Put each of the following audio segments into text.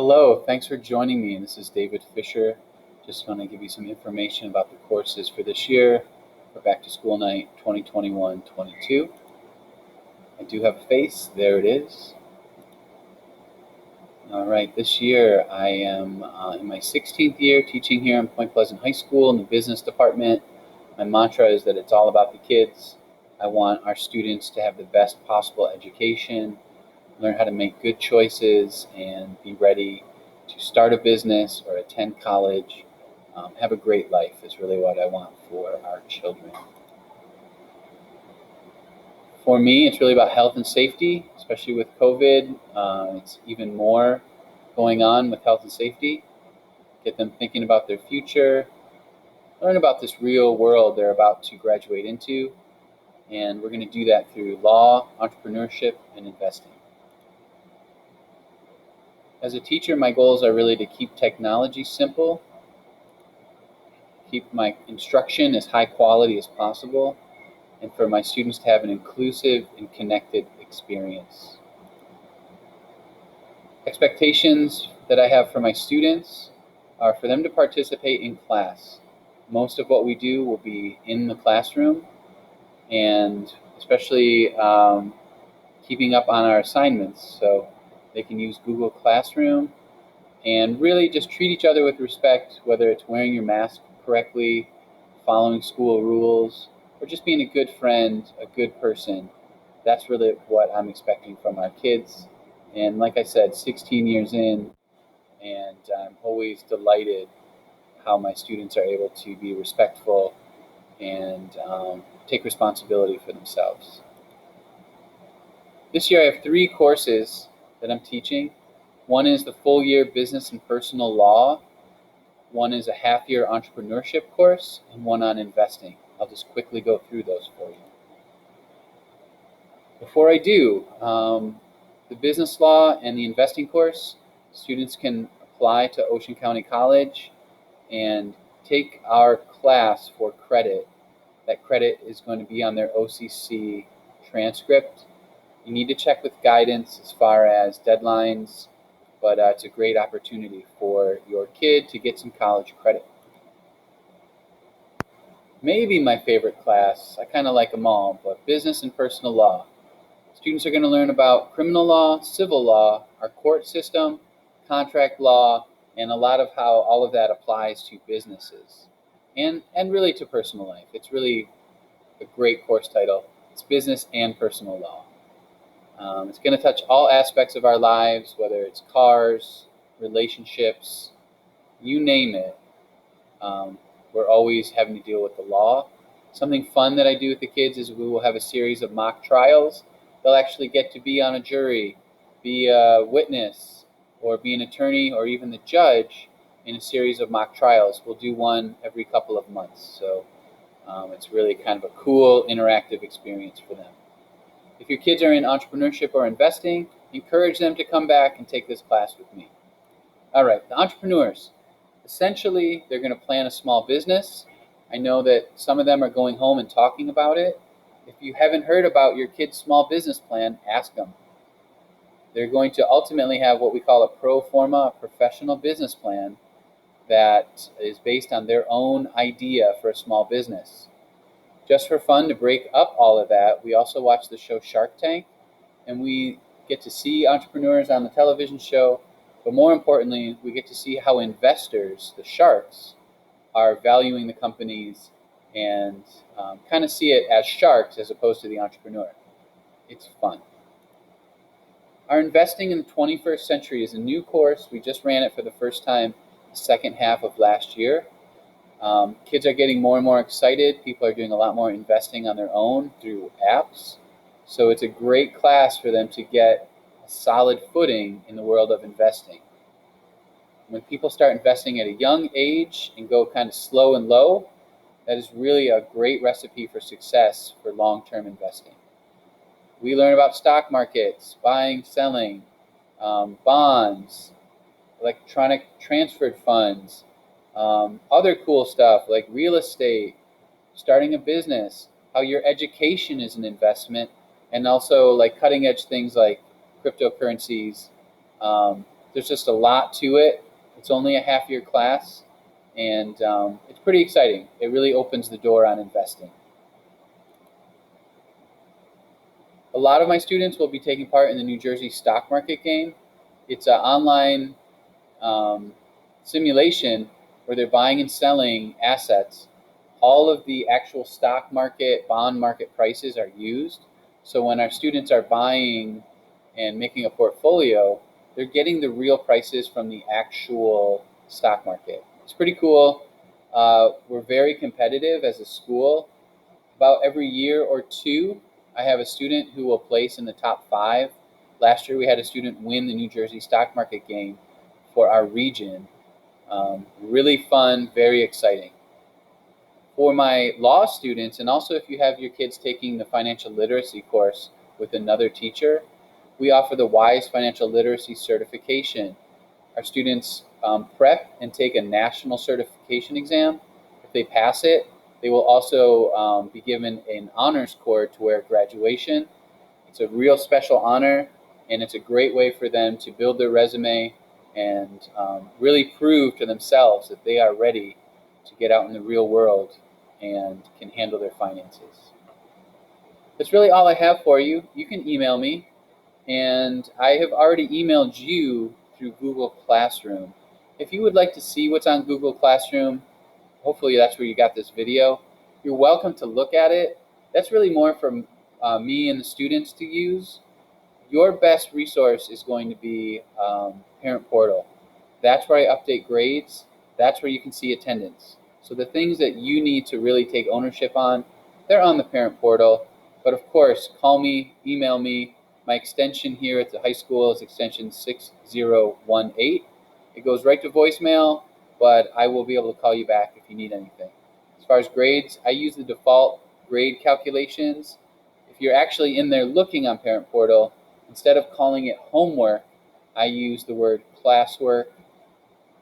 Hello, thanks for joining me. This is David Fisher. Just want to give you some information about the courses for this year for Back to School Night 2021-22. I do have a face. There it is. All right, this year I am in my 16th year teaching here in Point Pleasant High School in the business department. My mantra is that it's all about the kids. I want our students to have the best possible education, learn how to make good choices, and be ready to start a business or attend college. Have a great life is really what I want for our children. For me, it's really about health and safety, especially with COVID. It's even more going on with health and safety. Get them thinking about their future, learn about this real world they're about to graduate into, and we're going to do that through law, entrepreneurship, and investing. As a teacher, my goals are really to keep technology simple, keep my instruction as high quality as possible, and for my students to have an inclusive and connected experience. Expectations that I have for my students are for them to participate in class. Most of what we do will be in the classroom, and especially keeping up on our assignments. So they can use Google Classroom and really just treat each other with respect, whether it's wearing your mask correctly, following school rules, or just being a good friend, a good person. That's really what I'm expecting from our kids. And like I said, 16 years in, and I'm always delighted how my students are able to be respectful and take responsibility for themselves. This year I have 3 courses that I'm teaching. One is the full year business and personal law. One is a half-year entrepreneurship course, and one on investing. I'll just quickly go through those for you. Before I do, the business law and the investing course, students can apply to Ocean County College and take our class for credit. That credit is going to be on their OCC transcript. You need to check with guidance as far as deadlines, but it's a great opportunity for your kid to get some college credit. Maybe my favorite class, I kind of like them all, but business and personal law. Students are going to learn about criminal law, civil law, our court system, contract law, and a lot of how all of that applies to businesses and really to personal life. It's really a great course title. It's business and personal law. It's going to touch all aspects of our lives, whether it's cars, relationships, you name it. We're always having to deal with the law. Something fun that I do with the kids is we will have a series of mock trials. They'll actually get to be on a jury, be a witness, or be an attorney, or even the judge in a series of mock trials. We'll do one every couple of months. So it's really kind of a cool, interactive experience for them. If your kids are in entrepreneurship or investing, encourage them to come back and take this class with me. All right, the entrepreneurs. Essentially, they're going to plan a small business. I know that some of them are going home and talking about it. If you haven't heard about your kid's small business plan, ask them. They're going to ultimately have what we call a pro forma, a professional business plan that is based on their own idea for a small business. Just for fun, to break up all of that, we also watch the show Shark Tank, and we get to see entrepreneurs on the television show, but more importantly, we get to see how investors, the sharks, are valuing the companies and kind of see it as sharks as opposed to the entrepreneur. It's fun. Our Investing in the 21st Century is a new course. We just ran it for the first time the second half of last year. Kids are getting more and more excited. People are doing a lot more investing on their own through apps. So it's a great class for them to get a solid footing in the world of investing. When people start investing at a young age and go kind of slow and low, that is really a great recipe for success for long-term investing. We learn about stock markets, buying, selling, bonds, electronic transferred funds, other cool stuff like real estate, starting a business, how your education is an investment, and also like cutting edge things like cryptocurrencies, There's just a lot to it. It's only a half-year class, and it's pretty exciting. It really opens the door on investing. A lot of my students will be taking part in the New Jersey stock market game. It's an online simulation where they're buying and selling assets. All of the actual stock market, bond market prices are used. So when our students are buying and making a portfolio, they're getting the real prices from the actual stock market. It's pretty cool. We're very competitive as a school. About every year or two, I have a student who will place in the top 5. Last year, we had a student win the New Jersey stock market game for our region. Really fun, very exciting. For my law students, and also if you have your kids taking the financial literacy course with another teacher, we offer the WISE Financial Literacy Certification. Our students prep and take a national certification exam. If they pass it, they will also be given an honors cord to wear at graduation. It's a real special honor, and it's a great way for them to build their resume and really prove to themselves that they are ready to get out in the real world and can handle their finances. That's really all I have for you. You can email me, and I have already emailed you through Google Classroom. If you would like to see what's on Google Classroom, hopefully that's where you got this video, you're welcome to look at it. That's really more for me and the students to use. Your best resource is going to be Parent Portal. That's where I update grades. That's where you can see attendance. So the things that you need to really take ownership on, they're on the Parent Portal. But of course, call me, email me. My extension here at the high school is extension 6018. It goes right to voicemail, but I will be able to call you back if you need anything. As far as grades, I use the default grade calculations. If you're actually in there looking on Parent Portal, instead of calling it homework, I use the word classwork.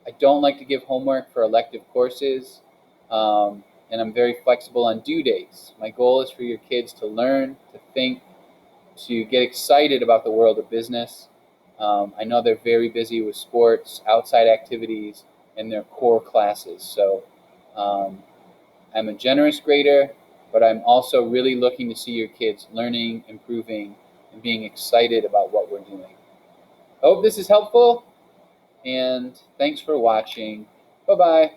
I don't like to give homework for elective courses, and I'm very flexible on due dates. My goal is for your kids to learn, to think, to get excited about the world of business. I know they're very busy with sports, outside activities, and their core classes. So I'm a generous grader, but I'm also really looking to see your kids learning, improving, and being excited about what we're doing. I hope this is helpful, and thanks for watching. Bye-bye.